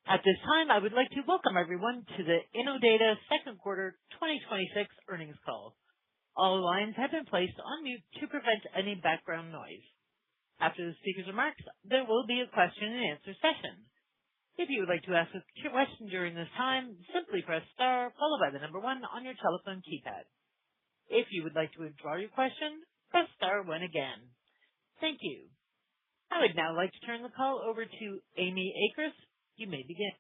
At this time, I would like to welcome everyone to the Innodata second quarter 2026 earnings call. All lines have been placed on mute to prevent any background noise. After the speaker's remarks, there will be a question and answer session. If you would like to ask a question during this time, simply press star followed by the number 1 on your telephone keypad. If you would like to withdraw your question, press star 1 again. Thank you. I would now like to turn the call over to Amy Akers. You may begin.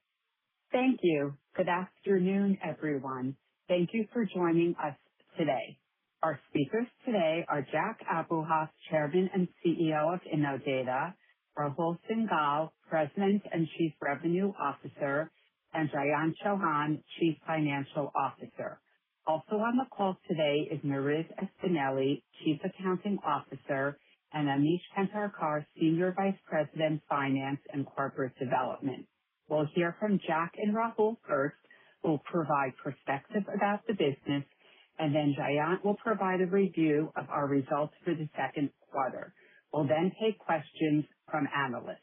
Thank you. Good afternoon, everyone. Thank you for joining us today. Our speakers today are Jack Abuhoff, Chairman and CEO of Innodata, Rahul Singhal, President and Chief Revenue Officer, and Jayant Chauhan, Chief Financial Officer. Also on the call today is Mariz Espineli, Chief Accounting Officer, and Amish Kantarkar, Senior Vice President, Finance and Corporate Development. We'll hear from Jack and Rahul first, who will provide perspective about the business, and then Jayant will provide a review of our results for the second quarter. We'll then take questions from analysts.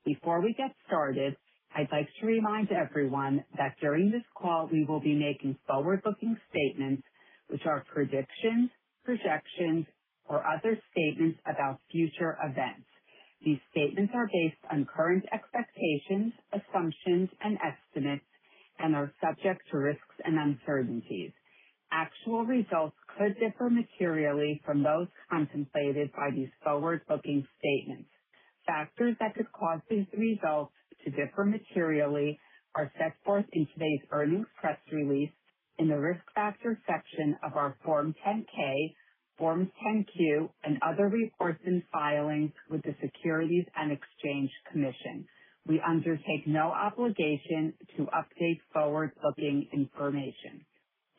Before we get started, I'd like to remind everyone that during this call we will be making forward-looking statements which are predictions, projections, or other statements about future events. These statements are based on current expectations, assumptions, and estimates and are subject to risks and uncertainties. Actual results could differ materially from those contemplated by these forward-looking statements. Factors that could cause these results to differ materially are set forth in today's earnings press release, in the Risk Factors section of our Form 10-K, Forms 10-Q, and other reports and filings with the Securities and Exchange Commission. We undertake no obligation to update forward-looking information.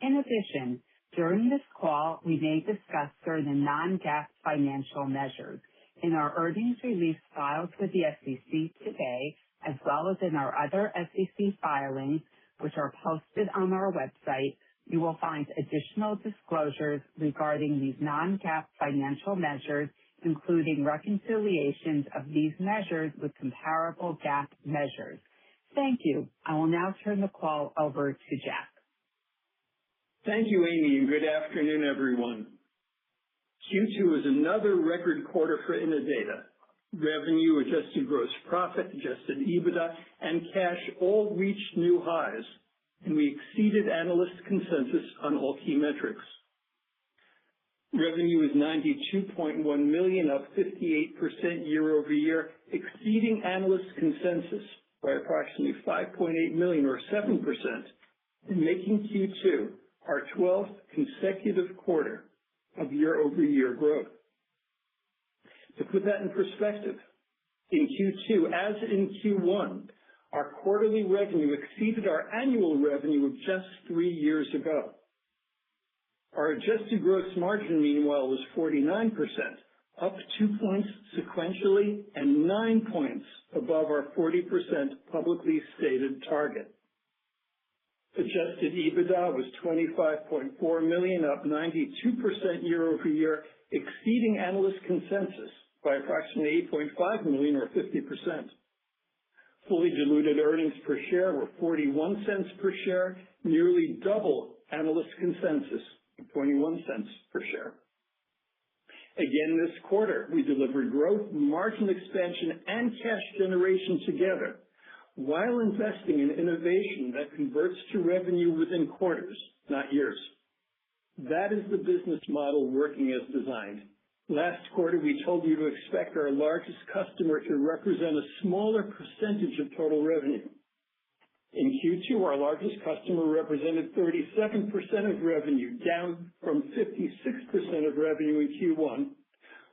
In addition, during this call, we may discuss certain non-GAAP financial measures. In our earnings release filed with the SEC today, as well as in our other SEC filings, which are posted on our website, you will find additional disclosures regarding these non-GAAP financial measures, including reconciliations of these measures with comparable GAAP measures. Thank you. I will now turn the call over to Jack. Thank you, Amy, and good afternoon, everyone. Q2 is another record quarter for Innodata. Revenue, adjusted gross profit, adjusted EBITDA, and cash all reached new highs, and we exceeded analyst consensus on all key metrics. Revenue is $92.1 million, up 58% year over year, exceeding analyst consensus by approximately $5.8 million or 7%, and making Q2 our 12th consecutive quarter of year-over-year growth. To put that in perspective, in Q2, as in Q1, our quarterly revenue exceeded our annual revenue of just 3 years ago. Our adjusted gross margin, meanwhile, was 49%, up 2 points sequentially and 9 points above our 40% publicly stated target. Adjusted EBITDA was $25.4 million, up 92% year over year, exceeding analyst consensus by approximately $8.5 million or 50%. Fully diluted earnings per share were 41 cents per share, nearly double analyst consensus of 21 cents per share. Again this quarter, we delivered growth, margin expansion, and cash generation together, while investing in innovation that converts to revenue within quarters, not years. That is the business model working as designed. Last quarter, we told you to expect our largest customer to represent a smaller percentage of total revenue. In Q2, our largest customer represented 37% of revenue, down from 56% of revenue in Q1,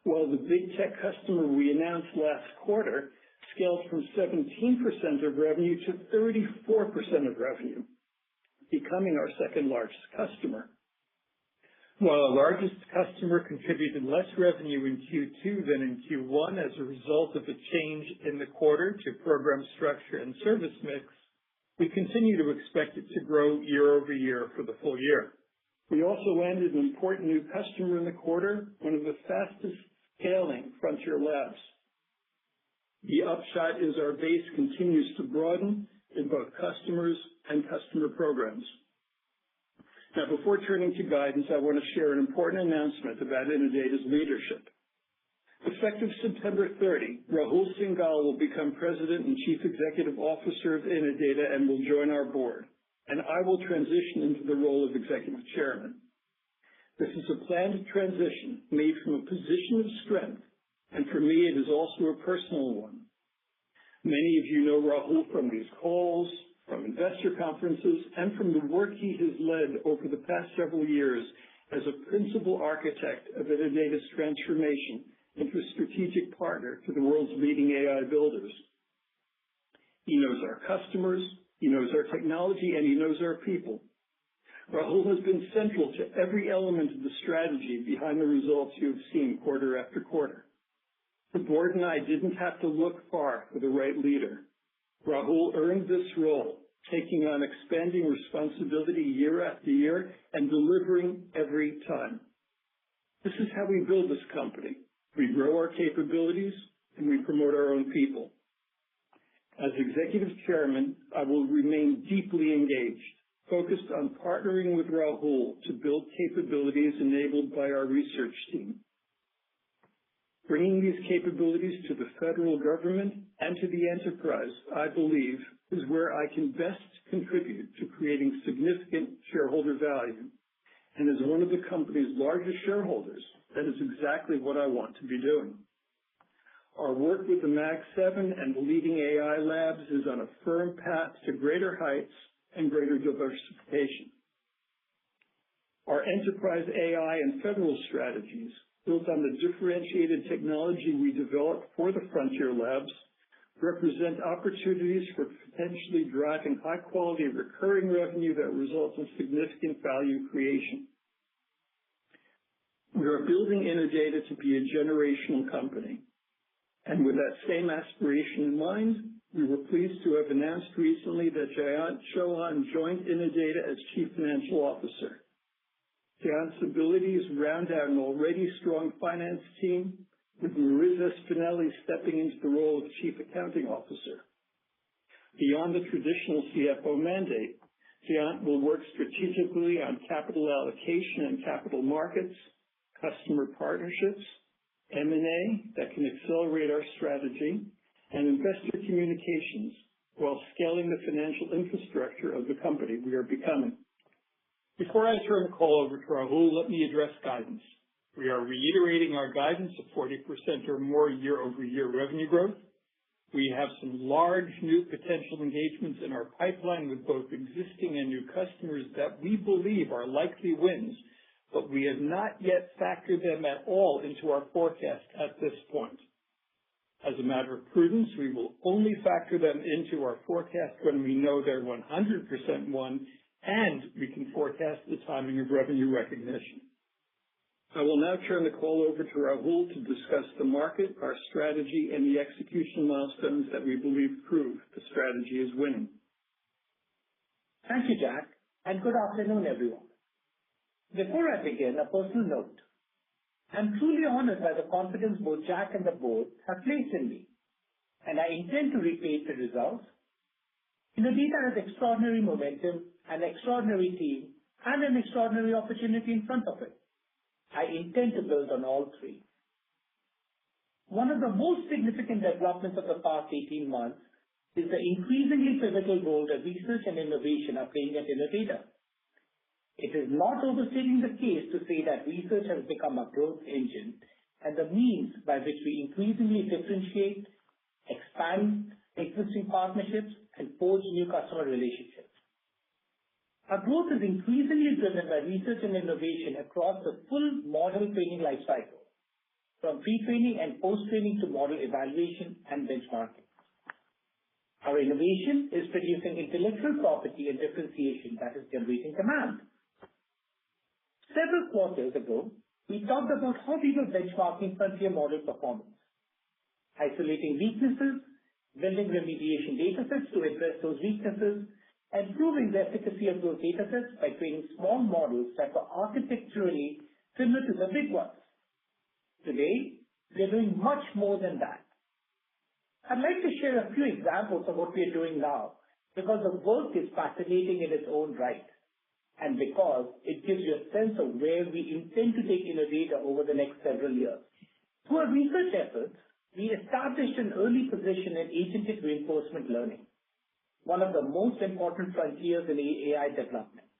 while the big tech customer we announced last quarter scaled from 17% of revenue to 34% of revenue, becoming our second largest customer. While our largest customer contributed less revenue in Q2 than in Q1 as a result of a change in the quarter to program structure and service mix, we continue to expect it to grow year over year for the full year. We also landed an important new customer in the quarter, one of the fastest scaling frontier labs. The upshot is our base continues to broaden, the in both customers and customer programs. Now, before turning to guidance, I want to share an important announcement about Innodata's leadership. Effective September 30, Rahul Singhal will become President and Chief Executive Officer of Innodata and will join our board, and I will transition into the role of Executive Chairman. This is a planned transition made from a position of strength, and for me it is also a personal one. Many of you know Rahul from these calls, from investor conferences, and from the work he has led over the past several years as a principal architect of Innodata's transformation into a strategic partner to the world's leading AI builders. He knows our customers, he knows our technology, and he knows our people. Rahul has been central to every element of the strategy behind the results you have seen quarter after quarter. The board and I didn't have to look far for the right leader. Rahul earned this role, taking on expanding responsibility year after year and delivering every time. This is how we build this company. We grow our capabilities and we promote our own people. As Executive Chairman, I will remain deeply engaged, focused on partnering with Rahul to build capabilities enabled by our research team. Bringing these capabilities to the federal government and to the enterprise, I believe, is where I can best contribute to creating significant shareholder value. And as one of the company's largest shareholders, that is exactly what I want to be doing. Our work with the Mag 7 and the leading AI labs is on a firm path to greater heights and greater diversification. Our enterprise AI and federal strategies, built on the differentiated technology we developed for the frontier labs, represent opportunities for potentially driving high-quality recurring revenue that results in significant value creation. We are building Innodata to be a generational company. And with that same aspiration in mind, we were pleased to have announced recently that Jayant Chauhan joined Innodata as Chief Financial Officer. Jayant's abilities round out an already strong finance team, with Marissa Spinelli stepping into the role of Chief Accounting Officer. Beyond the traditional CFO mandate, Jayant will work strategically on capital allocation and capital markets, customer partnerships, M&A that can accelerate our strategy, and investor communications while scaling the financial infrastructure of the company we are becoming. Before I turn the call over to Rahul, let me address guidance. We are reiterating our guidance of 40% or more year-over-year revenue growth. We have some large new potential engagements in our pipeline with both existing and new customers that we believe are likely wins, but we have not yet factored them at all into our forecast at this point. As a matter of prudence, we will only factor them into our forecast when we know they're 100% won and we can forecast the timing of revenue recognition. I will now turn the call over to Rahul to discuss the market, our strategy, and the execution milestones that we believe prove the strategy is winning. Thank you, Jack, and good afternoon, everyone. Before I begin, a personal note. I'm truly honored by the confidence both Jack and the board have placed in me, and I intend to repeat the results. Innodata has extraordinary momentum, an extraordinary team, and an extraordinary opportunity in front of it. I intend to build on all three. One of the most significant developments of the past 18 months is the increasingly pivotal role that research and innovation are playing at Innodata. It is not overstating the case to say that research has become a growth engine and the means by which we increasingly differentiate, expand existing partnerships, and forge new customer relationships. Our growth is increasingly driven by research and innovation across the full model training lifecycle, from pre-training and post-training to model evaluation and benchmarking. Our innovation is producing intellectual property and differentiation that is generating demand. Several quarters ago, we talked about how we were benchmarking frontier model performance, isolating weaknesses, building remediation datasets to address those weaknesses, and proving the efficacy of those datasets by training small models that were architecturally similar to the big ones. Today, we're doing much more than that. I'd like to share a few examples of what we are doing now because the work is fascinating in its own right, and because it gives you a sense of where we intend to take Innodata over the next several years. Through our research efforts, we established an early position in agentic reinforcement learning, one of the most important frontiers in AI development.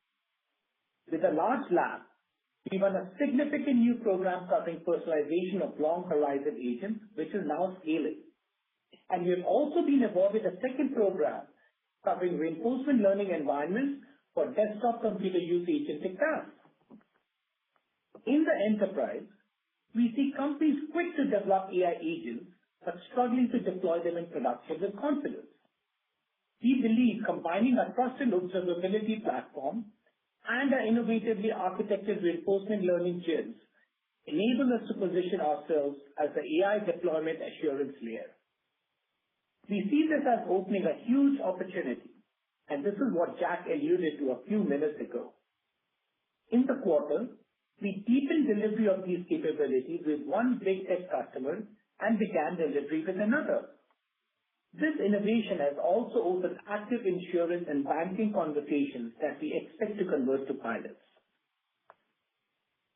With a large lab, we won a significant new program covering personalization of long horizon agents, which is now scaling. And we have also been awarded a second program covering reinforcement learning environments for desktop computer use agentic tasks. In the enterprise, we see companies quick to develop AI agents, but struggling to deploy them in production with confidence. We believe combining our trust and observability platform and our innovatively architected reinforcement learning GINs enable us to position ourselves as the AI deployment assurance layer. We see this as opening a huge opportunity, and this is what Jack alluded to a few minutes ago. In the quarter, we deepened delivery of these capabilities with one big tech customer and began delivery with another. This innovation has also opened active insurance and banking conversations that we expect to convert to pilots.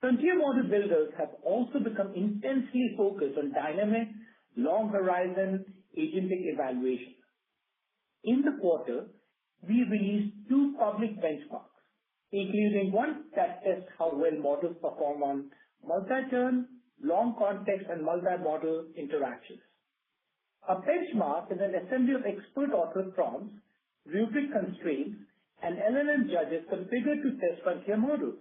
Frontier model builders have also become intensely focused on dynamic, long horizon agentic evaluation. In the quarter, we released 2 public benchmarks, including one that tests how well models perform on multi-turn, long context, and multi-model interactions. A benchmark is an assembly of expert-authored prompts, rubric constraints, and LLM judges configured to test frontier models.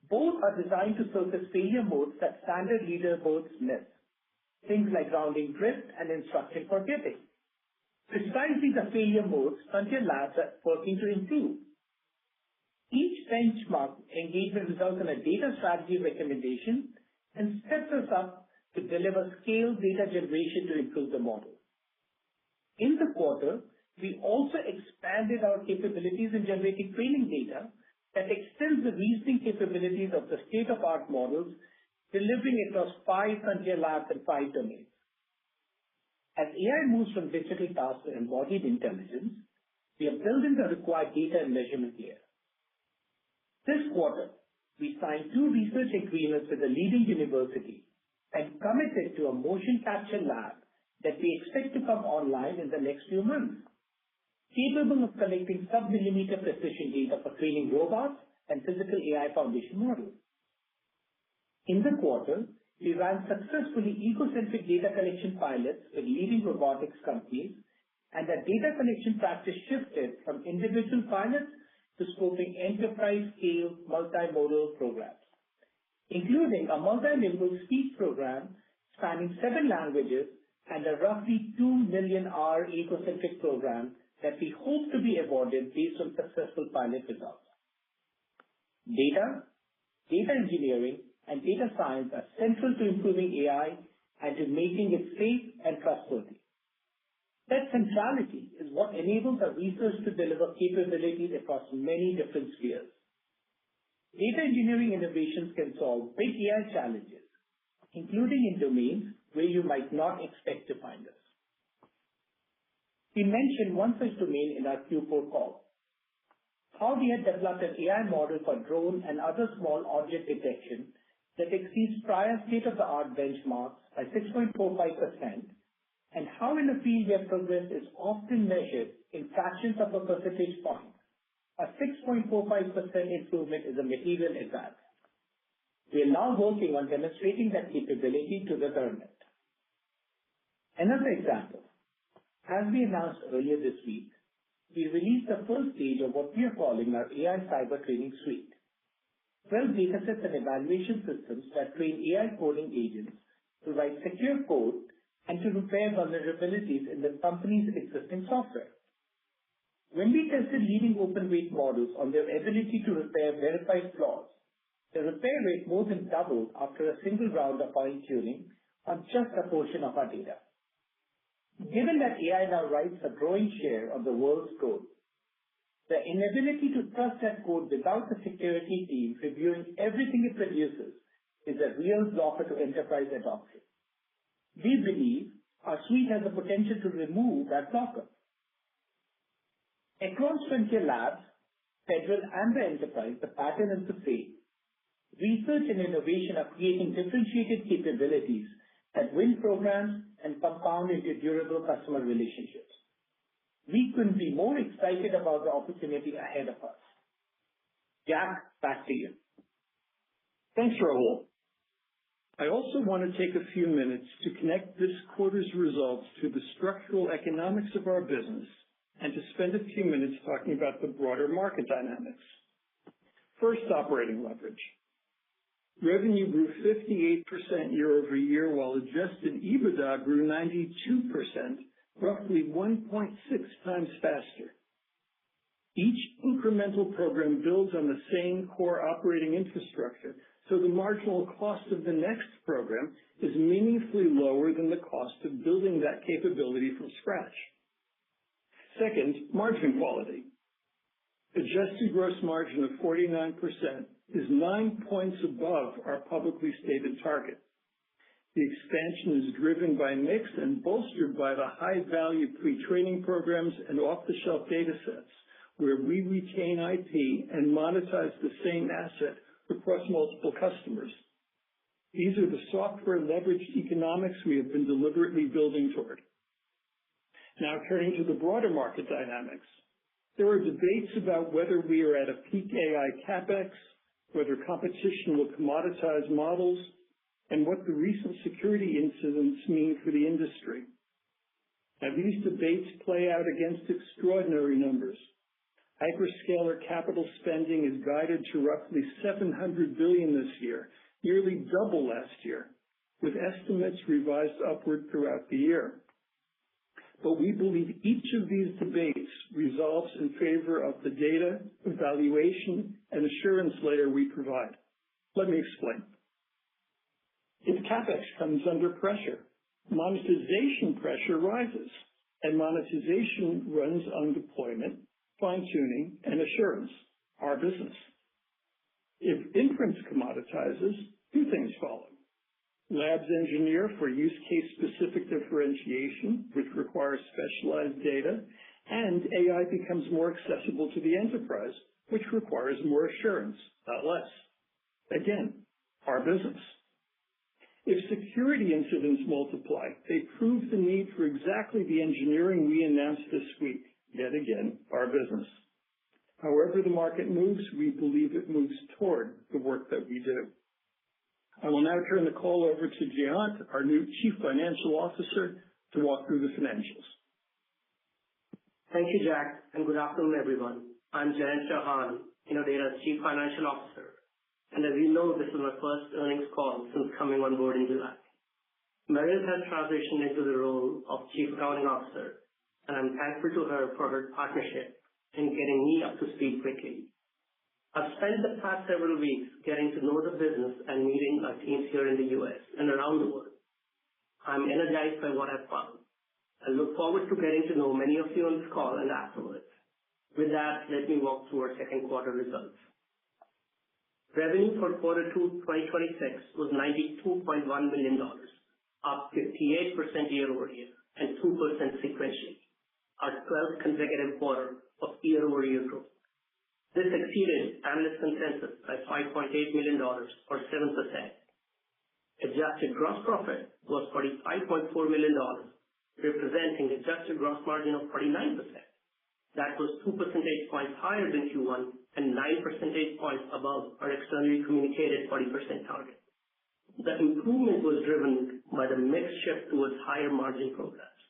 Both are designed to surface failure modes that standard leaderboards miss, things like rounding drift and instruction forgetting. Precisely the failure modes Frontier Labs are working to improve. Each benchmark engagement results in a data strategy recommendation and sets us up to deliver scaled data generation to improve the model. In the quarter, we also expanded our capabilities in generating training data that extends the reasoning capabilities of the state-of-art models, delivering across 5 Frontier Labs and 5 domains. As AI moves from digital tasks to embodied intelligence, we are building the required data and measurement layer. This quarter, we signed 2 research agreements with a leading university and committed to a motion capture lab that we expect to come online in the next few months, capable of collecting sub-millimeter precision data for training robots and physical AI foundation models. In the quarter, we ran successfully ecocentric data collection pilots with leading robotics companies, and our data collection practice shifted from individual pilots to scoping enterprise-scale multimodal programs, including a multilingual speech program spanning 7 languages and a roughly 2 million hour ecocentric program that we hope to be awarded based on successful pilot results. Data engineering, and data science are central to improving AI and to making it safe and trustworthy. That centrality is what enables our research to deliver capabilities across many different spheres. Data engineering innovations can solve big AI challenges, including in domains where you might not expect to find us. We mentioned one such domain in our Q4 call, how we had developed an AI model for drone and other small object detection that exceeds prior state-of-the-art benchmarks by 6.45%, and how in a field where progress is often measured in fractions of a percentage point, a 6.45% improvement is a material advance. We are now working on demonstrating that capability to the government. Another example, as we announced earlier this week, we released the first stage of what we are calling our AI Cyber Training Suite. 12 datasets and evaluation systems that train AI coding agents to write secure code and to repair vulnerabilities in the company's existing software. When we tested leading open weight models on their ability to repair verified flaws, the repair rate more than doubled after a single round of fine-tuning on just a portion of our data. Given that AI now writes a growing share of the world's code, the inability to trust that code without the security team reviewing everything it produces is a real blocker to enterprise adoption. We believe our suite has the potential to remove that blocker. Across frontier labs, federal and the enterprise, the pattern is the same. Research and innovation are creating differentiated capabilities that win programs and compound into durable customer relationships. We couldn't be more excited about the opportunity ahead of us. Jack, back to you. Thanks, Rahul. I also want to take a few minutes to connect this quarter's results to the structural economics of our business and to spend a few minutes talking about the broader market dynamics. First, operating leverage. Revenue grew 58% year over year, while adjusted EBITDA grew 92%, roughly 1.6 times faster. Each incremental program builds on the same core operating infrastructure, so the marginal cost of the next program is meaningfully lower than the cost of building that capability from scratch. Second, margin quality. Adjusted gross margin of 49% is 9 points above our publicly stated target. The expansion is driven by mix and bolstered by the high-value pre-training programs and off-the-shelf datasets, where we retain IP and monetize the same asset across multiple customers. These are the software leveraged economics we have been deliberately building toward. Now turning to the broader market dynamics. There are debates about whether we are at a peak AI capex, whether competition will commoditize models, and what the recent security incidents mean for the industry. Now, these debates play out against extraordinary numbers. Hyperscaler capital spending is guided to roughly $700 billion this year, nearly double last year, with estimates revised upward throughout the year. But we believe each of these debates resolves in favor of the data, evaluation, and assurance layer we provide. Let me explain. If CapEx comes under pressure, monetization pressure rises, and monetization runs on deployment, fine-tuning, and assurance, our business. If inference commoditizes, two things follow. Labs engineer for use case specific differentiation, which requires specialized data, and AI becomes more accessible to the enterprise, which requires more assurance, not less. Again, our business. If security incidents multiply, they prove the need for exactly the engineering we announced this week. Yet again, our business. However the market moves, we believe it moves toward the work that we do. I will now turn the call over to Jayant, our new Chief Financial Officer, to walk through the financials. Thank you, Jack, and good afternoon, everyone. I'm Jayant Chauhan, Innodata's Chief Financial Officer. And as you know, this is my first earnings call since coming on board in July. Meryl has transitioned into the role of Chief Accounting Officer, and I'm thankful to her for her partnership in getting me up to speed quickly. I've spent the past several weeks getting to know the business and meeting our teams here in the U.S. and around the world. I'm energized by what I've found. I look forward to getting to know many of you on this call and afterwards. With that, let me walk through our second quarter results. Revenue for quarter 2 2026 was $92.1 million, up 58% year over year and 2% sequentially, our 12th consecutive quarter of year-over-year growth. This exceeded analyst consensus by $5.8 million or 7%. Adjusted gross profit was $45.4 million, representing adjusted gross margin of 49%. That was 2 percentage points higher than Q1 and 9 percentage points above our externally communicated 40% target. The improvement was driven by the mix shift towards higher margin programs.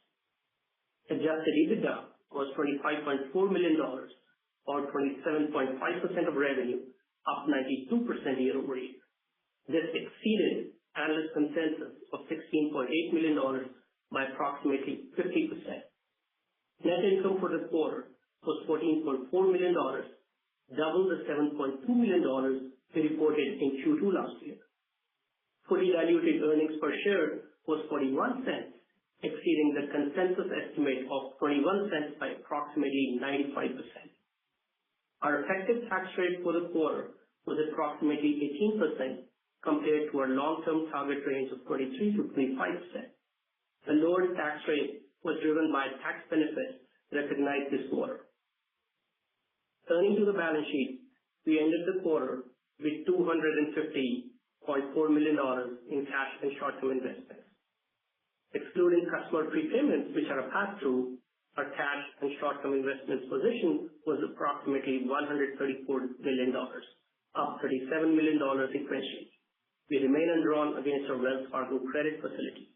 Adjusted EBITDA was $25.4 million, or 27.5% of revenue, up 92% year over year. This exceeded analyst consensus of $16.8 million by approximately 50%. Net income for the quarter was $14.4 million, double the $7.2 million we reported in Q2 last year. Fully diluted earnings per share was 41 cents, exceeding the consensus estimate of 21 cents by approximately 95%. Our effective tax rate for the quarter was approximately 18% compared to our long-term target range of 23 to 25%. The lower tax rate was driven by tax benefits recognized this quarter. Turning to the balance sheet, we ended the quarter with $250.4 million in cash and short-term investments. Excluding customer prepayments, which are a pass-through, our cash and short-term investments position was approximately $134 million, up $37 million sequentially. We remain undrawn against our Wells Fargo credit facility.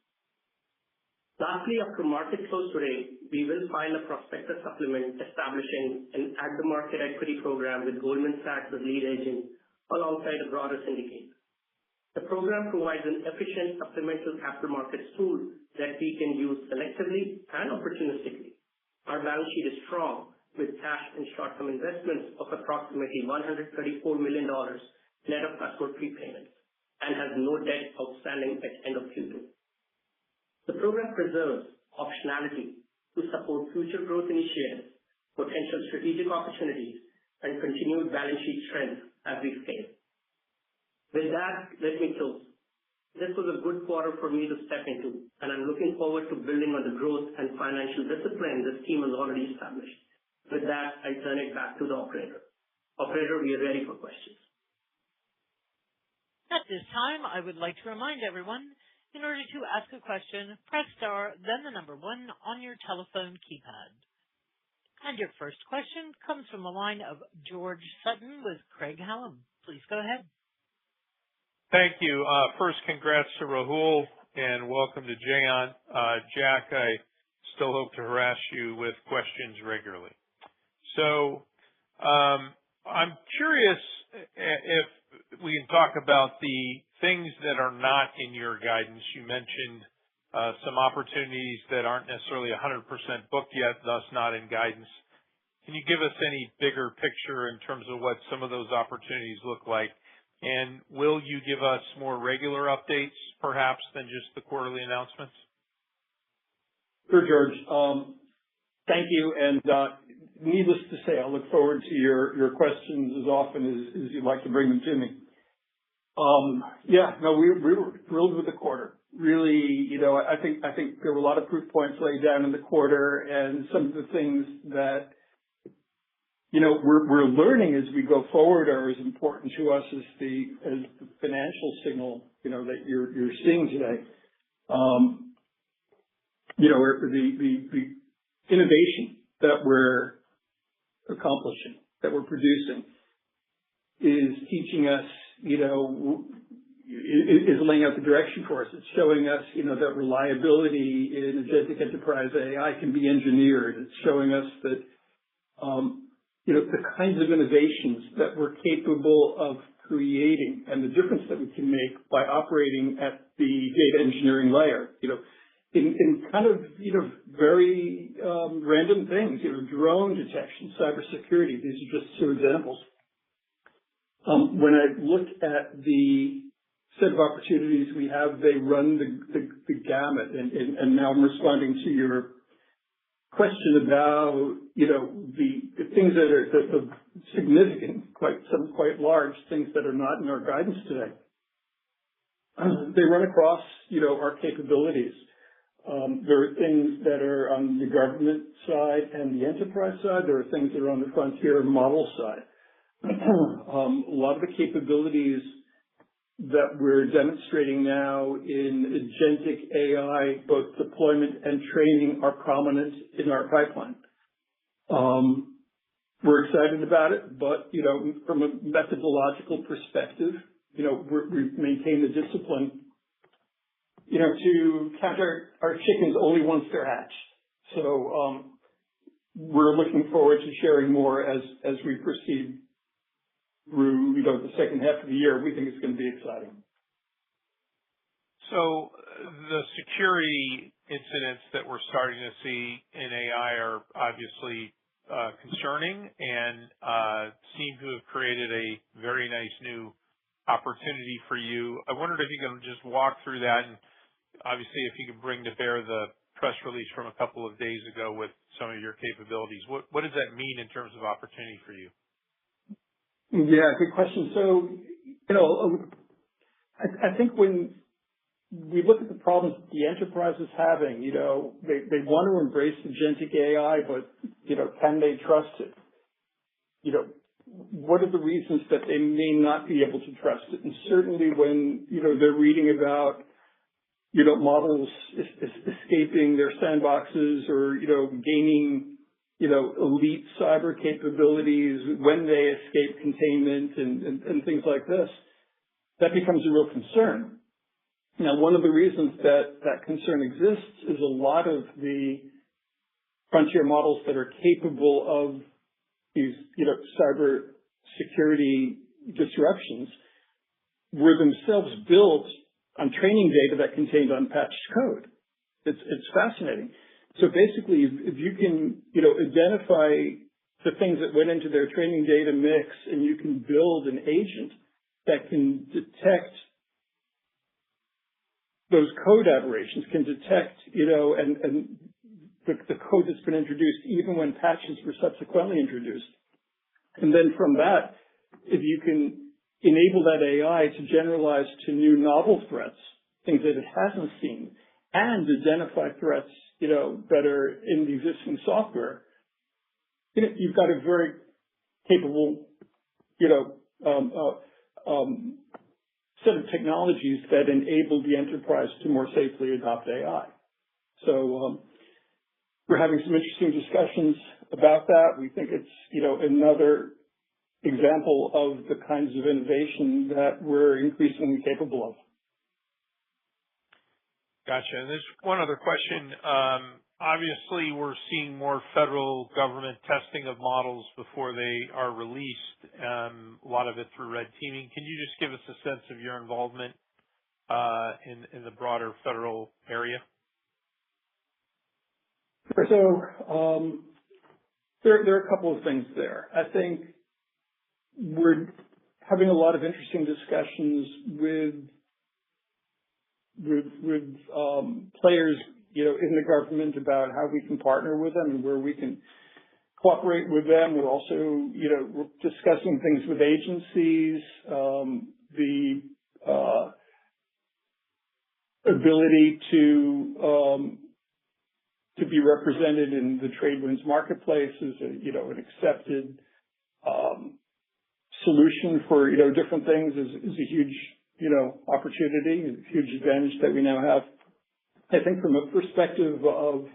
Lastly, after market close today, we will file a prospectus supplement establishing an at-the-market equity program with Goldman Sachs as lead agent alongside a broader syndicate. The program provides an efficient supplemental capital markets tool that we can use selectively and opportunistically. Our balance sheet is strong, with cash and short-term investments of approximately $134 million net of customer prepayments, and has no debt outstanding at end of Q2. The program preserves optionality to support future growth initiatives, potential strategic opportunities, and continued balance sheet strength as we scale. With that, let me close. This was a good quarter for me to step into, and I'm looking forward to building on the growth and financial discipline this team has already established. With that, I turn it back to the operator. Operator, we are ready for questions. At this time, I would like to remind everyone, in order to ask a question, press star, then the number 1 on your telephone keypad. And your first question comes from the line of George Sutton with Craig-Hallum. Please go ahead. Thank you. First, congrats to Rahul and welcome to Jayan. Jack, I still hope to harass you with questions regularly. So I'm curious if we can talk about the things that are not in your guidance. You mentioned some opportunities that aren't necessarily 100% booked yet, thus not in guidance. Can you give us any bigger picture in terms of what some of those opportunities look like? And will you give us more regular updates, perhaps, than just the quarterly announcements? Sure, George. Thank you. And needless to say, I look forward to your questions as often as you'd like to bring them to me. We were thrilled with the quarter. Really, I think there were a lot of proof points laid down in the quarter, and some of the things that we're learning as we go forward are as important to us as the financial signal that you're seeing today. The innovation that we're accomplishing, that we're producing, is teaching us, is laying out the direction for us. It's showing us, that reliability in agentic enterprise AI can be engineered. It's showing us that, the kinds of innovations that we're capable of creating and the difference that we can make by operating at the data engineering layer, in kind of, very random things, drone detection, cybersecurity. These are just two examples. When I look at the set of opportunities we have, they run the gamut. And now I'm responding to your question about, the things that are the significant, some quite large things that are not in our guidance today. They run across, our capabilities. There are things that are on the government side and the enterprise side. There are things that are on the frontier model side. A lot of the capabilities that we're demonstrating now in agentic AI, both deployment and training, are prominent in our pipeline. We're excited about it, but, from a methodological perspective, we maintain the discipline, to count our chickens only once they're hatched. So, we're looking forward to sharing more as we proceed through, the second half of the year. We think it's going to be exciting. So the security incidents that we're starting to see in AI are obviously concerning and seem to have created a very nice new opportunity for you. I wondered if you can just walk through that, and obviously if you could bring to bear the press release from a couple of days ago with some of your capabilities. What does that mean in terms of opportunity for you? Yeah, good question. So, I think when we look at the problems that the enterprise is having, they want to embrace agentic AI, but, can they trust it? what are the reasons that they may not be able to trust it? And certainly when, they're reading about, models escaping their sandboxes or, gaining, elite cyber capabilities when they escape containment and things like this, that becomes a real concern. Now, one of the reasons that concern exists is a lot of the frontier models that are capable of these, cyber security disruptions were themselves built on training data that contained unpatched code. It's fascinating. So basically, if you can, identify the things that went into their training data mix, and you can build an agent that can detect those code aberrations, can detect, and the code that's been introduced, even when patches were subsequently introduced. And then from that, if you can enable that AI to generalize to new novel threats, things that it hasn't seen, and identify threats, that are in the existing software, you've got a very capable, set of technologies that enable the enterprise to more safely adopt AI. So we're having some interesting discussions about that. We think it's, another example of the kinds of innovation that we're increasingly capable of. Gotcha. And there's one other question. Obviously, we're seeing more federal government testing of models before they are released, a lot of it through red teaming. Can you just give us a sense of your involvement in the broader federal area? So there are a couple of things there. I think we're having a lot of interesting discussions with players, in the government about how we can partner with them and where we can cooperate with them. We're also, we're discussing things with agencies, the ability to be represented in the trade winds marketplace is an accepted solution for different things is a huge opportunity, a huge advantage that we now have. I think from a perspective of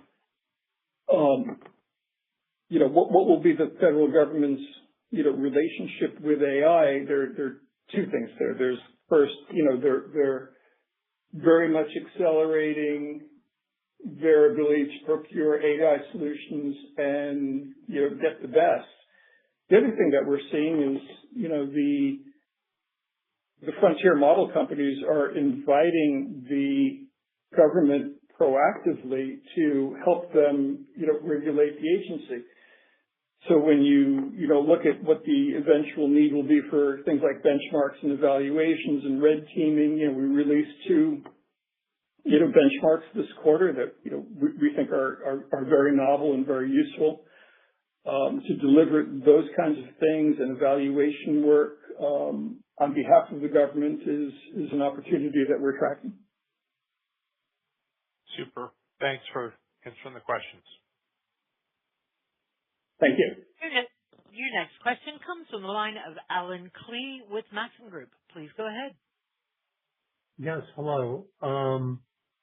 what will be the federal government's relationship with AI, there are two things there. There's first, they're very much accelerating their ability to procure AI solutions and get the best. The other thing that we're seeing is the frontier model companies are inviting the government proactively to help them regulate the agency. So when you look at what the eventual need will be for things like benchmarks and evaluations and red teaming, we released two benchmarks this quarter that we think are very novel and very useful to deliver those kinds of things, and evaluation work on behalf of the government is an opportunity that we're tracking. Super. Thanks for answering the questions. Thank you. Your next question comes from the line of Alan Klee with Maxim Group. Please go ahead. Yes, hello.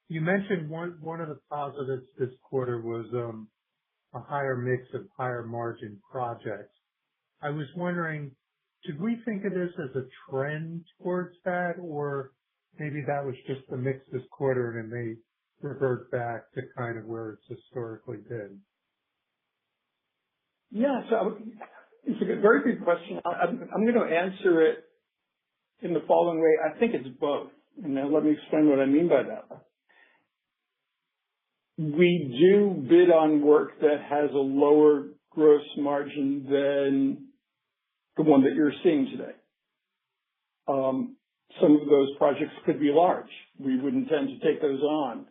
You mentioned one of the positives this quarter was a higher mix of higher margin projects. I was wondering, should we think of this as a trend towards that, or maybe that was just the mix this quarter and it may revert back to kind of where it's historically been? Yeah, so it's a very good question. I'm going to answer it in the following way. I think it's both. And now let me explain what I mean by that. We do bid on work that has a lower gross margin than the one that you're seeing today. Some of those projects could be large. We would intend to take those on.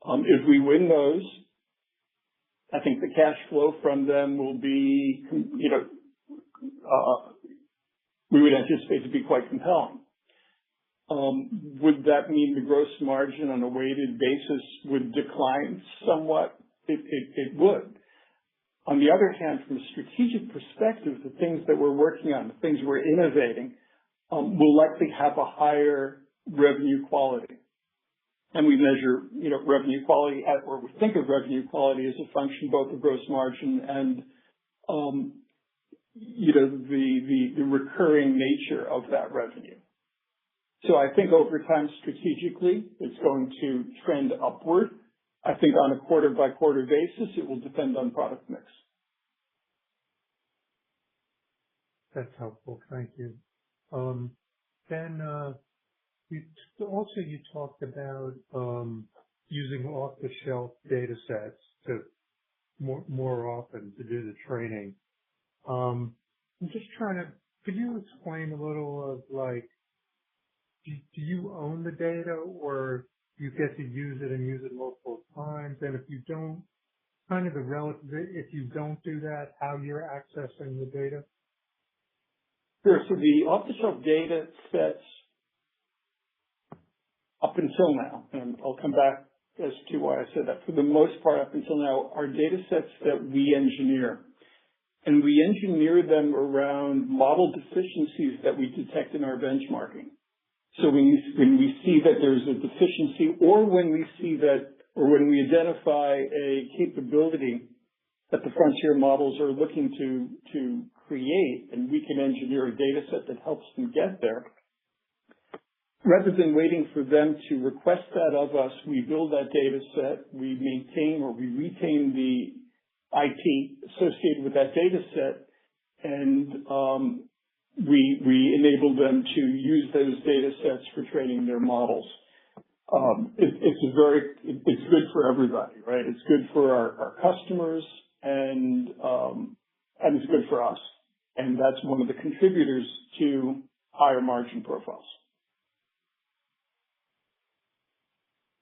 If we win those, I think the cash flow from them will be, we would anticipate to be quite compelling. Would that mean the gross margin on a weighted basis would decline somewhat? It would. On the other hand, from a strategic perspective, the things that we're working on, the things we're innovating, will likely have a higher revenue quality. And we measure, revenue quality or we think of revenue quality as a function both of gross margin and, the recurring nature of that revenue. So I think over time, strategically, it's going to trend upward. I think on a quarter-by-quarter basis, it will depend on product mix. That's helpful. Thank you. Then you talked about using off-the-shelf data sets to more often to do the training. I'm just could you explain a little of do you own the data or you get to use it and use it multiple times? And if you don't, if you don't do that, how you're accessing the data? Sure. So the off-the-shelf data sets up until now, and I'll come back as to why I said that, for the most part up until now, are data sets that we engineer. And we engineer them around model deficiencies that we detect in our benchmarking. So when we see that there's a deficiency or when we identify a capability that the frontier models are looking to create, and we can engineer a data set that helps them get there, rather than waiting for them to request that of us, we build that data set, we maintain or we retain the IP associated with that data set, and we enable them to use those data sets for training their models. It's good for everybody, right? It's good for our customers and it's good for us. And that's one of the contributors to higher margin profiles.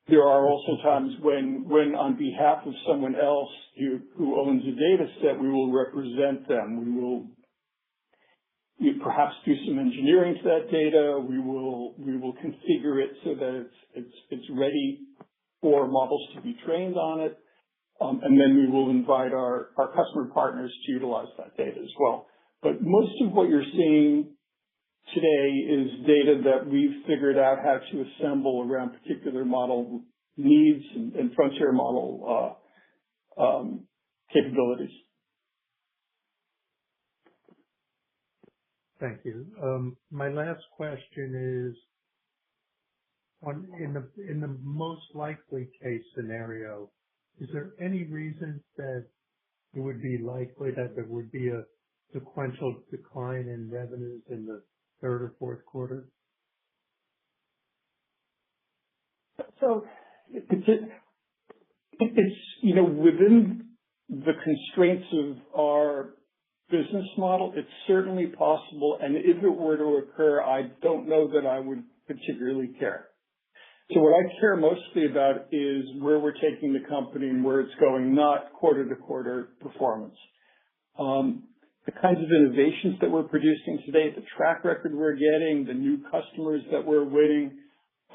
There are also times when on behalf of someone else who owns a data set, we will represent them. We perhaps do some engineering to that data. We will configure it so that it's ready for models to be trained on it. And then we will invite our customer partners to utilize that data as well. But most of what you're seeing today is data that we've figured out how to assemble around particular model needs and frontier model capabilities. Thank you. My last question is, in the most likely case scenario, is there any reason that it would be likely that there would be a sequential decline in revenues in the third or fourth quarter? So it's within the constraints of our business model, it's certainly possible, and if it were to occur, I don't know that I would particularly care. So what I care mostly about is where we're taking the company and where it's going, not quarter-to-quarter performance. The kinds of innovations that we're producing today, the track record we're getting, the new customers that we're winning,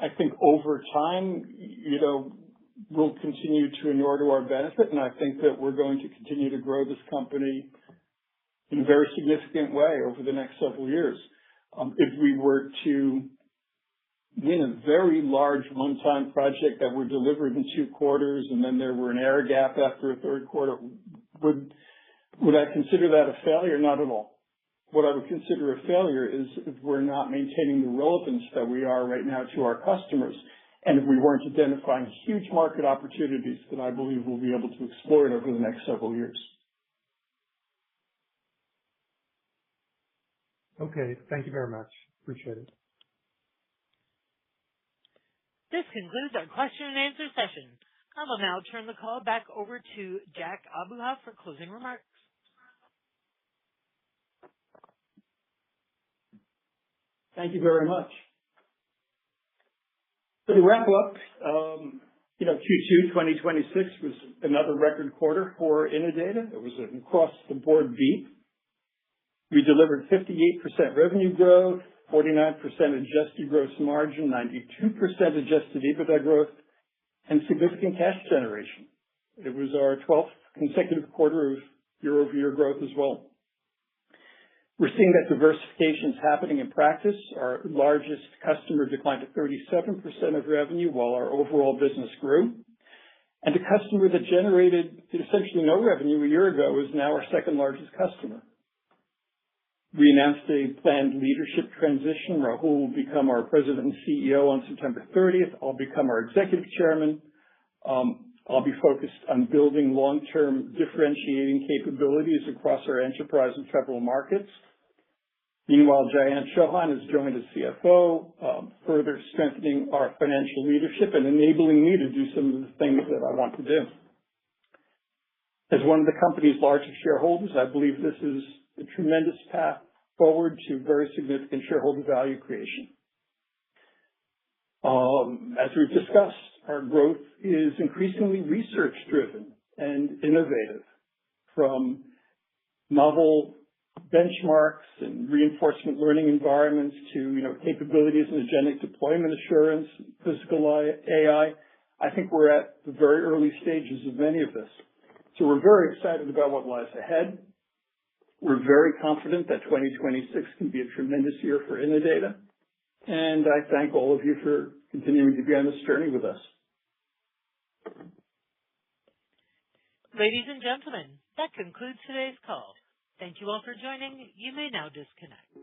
I think over time, will continue to inure to our benefit, and I think that we're going to continue to grow this company in a very significant way over the next several years. If we were to win a very large one-time project that were delivered in 2 quarters and then there were an air gap after a third quarter, would I consider that a failure? Not at all. What I would consider a failure is if we're not maintaining the relevance that we are right now to our customers, and if we weren't identifying huge market opportunities that I believe we'll be able to exploit over the next several years. Okay. Thank you very much. Appreciate it. This concludes our question and answer session. I will now turn the call back over to Jack Abuhoff for closing remarks. Thank you very much. So to wrap up, Q2 2026 was another record quarter for Innodata. It was an across-the-board beat. We delivered 58% revenue growth, 49% adjusted gross margin, 92% adjusted EBITDA growth, and significant cash generation. It was our 12th consecutive quarter of year-over-year growth as well. We're seeing that diversification is happening in practice. Our largest customer declined to 37% of revenue while our overall business grew. And the customer that generated essentially no revenue a year ago is now our second largest customer. We announced a planned leadership transition. Rahul will become our president and CEO on September 30th. I'll become our executive chairman. I'll be focused on building long-term differentiating capabilities across our enterprise and federal markets. Meanwhile, Jayant Chauhan has joined as CFO, further strengthening our financial leadership and enabling me to do some of the things that I want to do. As one of the company's largest shareholders, I believe this is a tremendous path forward to very significant shareholder value creation. As we've discussed, our growth is increasingly research-driven and innovative, from novel benchmarks and reinforcement learning environments to capabilities in agentic deployment assurance, physical AI. I think we're at the very early stages of many of this. So we're very excited about what lies ahead. We're very confident that 2026 can be a tremendous year for Innodata. And I thank all of you for continuing to be on this journey with us. Ladies and gentlemen, that concludes today's call. Thank you all for joining. You may now disconnect.